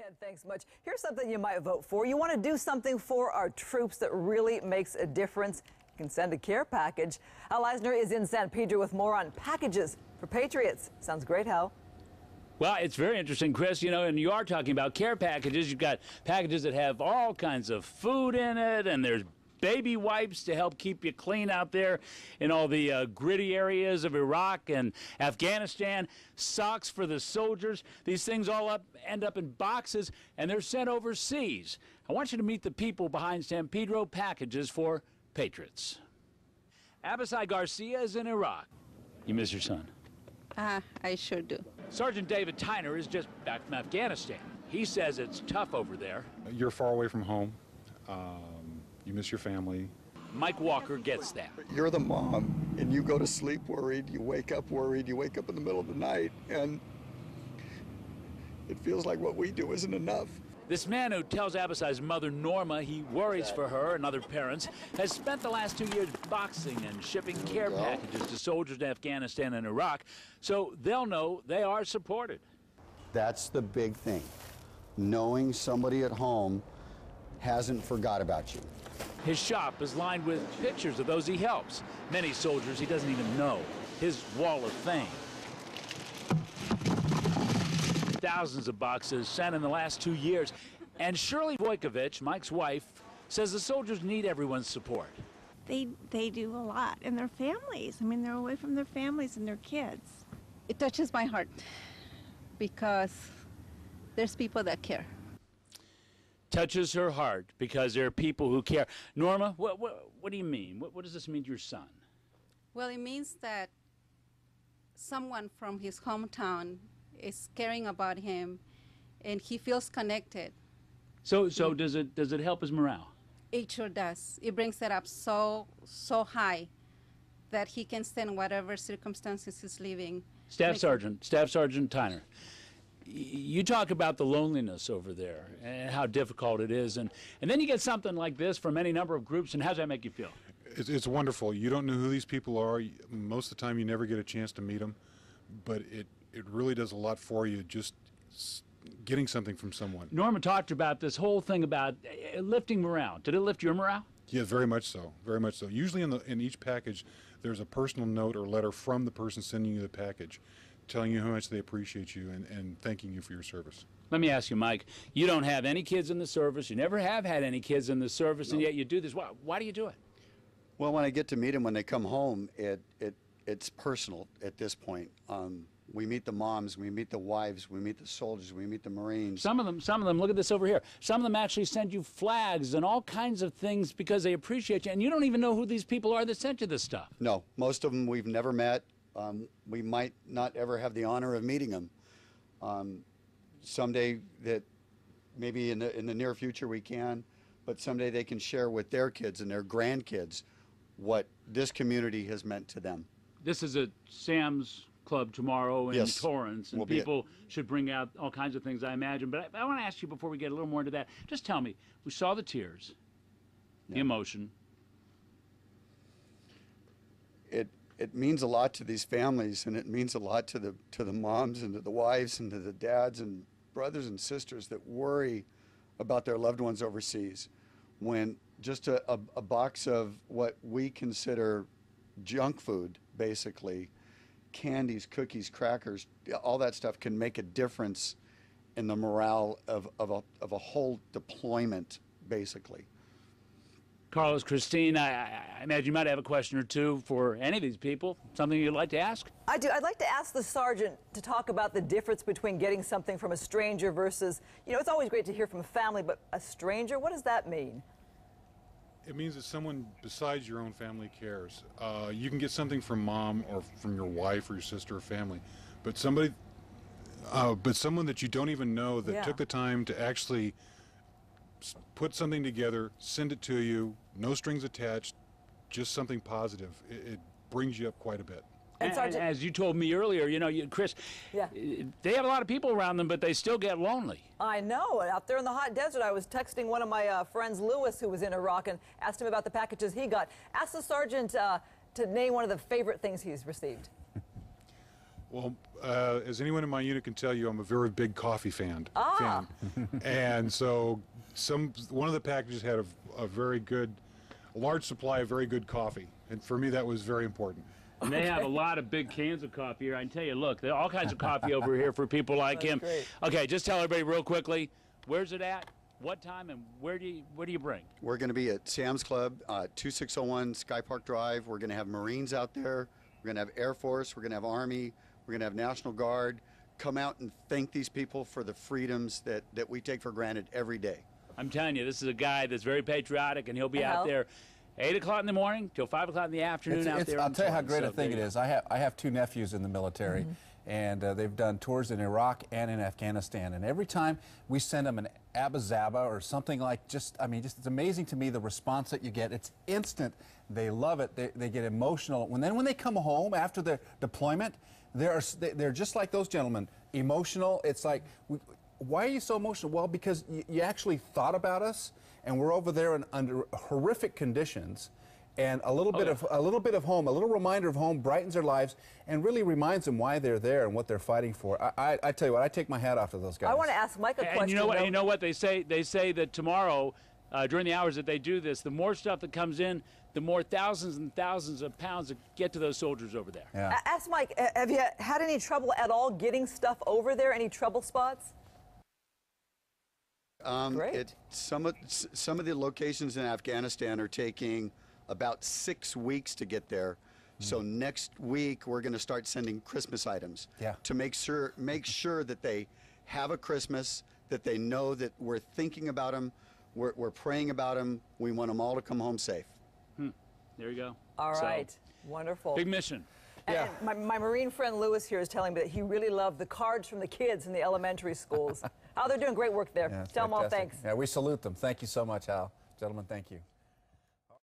Ken, thanks much. Here's something you might vote for. You want to do something for our troops that really makes a difference? You can send a care package. Al Eisner is in San Pedro with more on packages for Patriots. Sounds great, Hal. Well, it's very interesting, Chris. You know, and you are talking about care packages. You've got packages that have all kinds of food in it, and there's baby wipes to help keep you clean out there in all the gritty areas of Iraq and Afghanistan, socks for the soldiers. These things all end up in boxes, and they're sent overseas. I want you to meet the people behind San Pedro Packages for Patriots. Abasai Garcia is in Iraq. You miss your son? I sure do. Sergeant David Tyner is just back from Afghanistan. He says it's tough over there. You're far away from home. You miss your family. Mike Walker gets that. You're the mom, and you go to sleep worried, you wake up worried, you wake up in the middle of the night, and it feels like what we do isn't enough. This man who tells Abasai's mother, Norma, he worries for her and other parents, has spent the last 2 years boxing and shipping care packages to soldiers in Afghanistan and Iraq, so they'll know they are supported. That's the big thing. Knowing somebody at home hasn't forgot about you. His shop is lined with pictures of those he helps. Many soldiers he doesn't even know. His wall of fame. Thousands of boxes sent in the last 2 years. And Shirley Vojkovic, Mike's wife, says the soldiers need everyone's support. They do a lot, and their families. I mean, they're away from their families and their kids. It touches my heart because there's people that care. Touches her heart because there are people who care. Norma, what do you mean? What does this mean to your son? Well, it means that someone from his hometown is caring about him, and he feels connected. So does it help his morale? It sure does. It brings it up so high that he can stand whatever circumstances he's living. Staff Sergeant Tyner, you talk about the loneliness over there and how difficult it is, and then you get something like this from any number of groups, and how does that make you feel? It's wonderful. You don't know who these people are. Most of the time you never get a chance to meet them, but it really does a lot for you, just getting something from someone. Norma talked about this whole thing about lifting morale. Did it lift your morale? Yeah, very much so. Very much so. Usually in each package, there's a personal note or letter from the person sending you the package, telling you how much they appreciate you and thanking you for your service. Let me ask you, Mike, you don't have any kids in the service. You never have had any kids in the service, and yet you do this. Why do you do it? Well, when I get to meet them when they come home, it's personal at this point. We meet the moms, we meet the wives, we meet the soldiers, we meet the Marines. Some of them, look at this over here. Some of them actually send you flags and all kinds of things because they appreciate you, and you don't even know who these people are that sent you this stuff. No, most of them we've never met. We might not ever have the honor of meeting them. Someday, that maybe in the near future we can, but someday they can share with their kids and their grandkids what this community has meant to them. This is at Sam's Club tomorrow in Yes. Torrance, and people should bring out all kinds of things, I imagine. But I want to ask you before we get a little more into that, just tell me, we saw the tears, the emotion. It means a lot to these families, and it means a lot to the moms and to the wives and to the dads and brothers and sisters that worry about their loved ones overseas. When just a box of what we consider junk food, basically, candies, cookies, crackers, all that stuff can make a difference in the morale of a whole deployment, basically. Carlos, Christine, I imagine you might have a question or two for any of these people. Something you'd like to ask? I do. I'd like to ask the sergeant to talk about the difference between getting something from a stranger versus, it's always great to hear from a family, but a stranger, what does that mean? It means that someone besides your own family cares. You can get something from mom or from your wife or your sister or family, but someone that you don't even know that took the time to actually put something together, send it to you, no strings attached, just something positive. It brings you up quite a bit. And as you told me earlier, Chris, they have a lot of people around them, but they still get lonely. I know. Out there in the hot desert, I was texting one of my friends, Lewis, who was in Iraq, and asked him about the packages he got. Asked the sergeant to name one of the favorite things he's received. Well, as anyone in my unit can tell you, I'm a very big coffee fan. And so one of the packages had a large supply of very good coffee. And for me, that was very important. And they have a lot of big cans of coffee here. I can tell you, look, there are all kinds of coffee over here for people like him. Great. Okay, just tell everybody real quickly, where's it at, what time, and what do you bring? We're going to be at Sam's Club, 2601 Sky Park Drive. We're going to have Marines out there. We're going to have Air Force. We're going to have Army. We're going to have National Guard. Come out and thank these people for the freedoms that we take for granted every day. I'm telling you, this is a guy that's very patriotic, and he'll be out there 8 o'clock in the morning till 5 o'clock in the afternoon out there. I'll tell you how great a thing it is. I have 2 nephews in the military, and they've done tours in Iraq and in Afghanistan. And every time we send them an Abba Zaba or something like just it's amazing to me the response that you get. It's instant. They love it. They get emotional. When they come home after their deployment, they're just like those gentlemen, emotional. It's like, why are you so emotional? Well, because you actually thought about us. And we're over there under horrific conditions, and a little bit of home, a little reminder of home brightens their lives and really reminds them why they're there and what they're fighting for. I tell you what, I take my hat off to those guys. I want to ask Mike a question. And you know what they say? They say that tomorrow, during the hours that they do this, the more stuff that comes in, the more thousands and thousands of pounds that get to those soldiers over there. Yeah. Ask Mike, have you had any trouble at all getting stuff over there? Any trouble spots? Great. Some of the locations in Afghanistan are taking about 6 weeks to get there. So next week we're going to start sending Christmas items to make sure that they have a Christmas, that they know that we're thinking about them, we're praying about them. We want them all to come home safe. There you go. All right. Wonderful. Big mission. And my Marine friend Lewis here is telling me that he really loved the cards from the kids in the elementary schools. They're doing great work there. Yeah, Tell them all thanks. Yeah, we salute them. Thank you so much, Al. Gentlemen, thank you.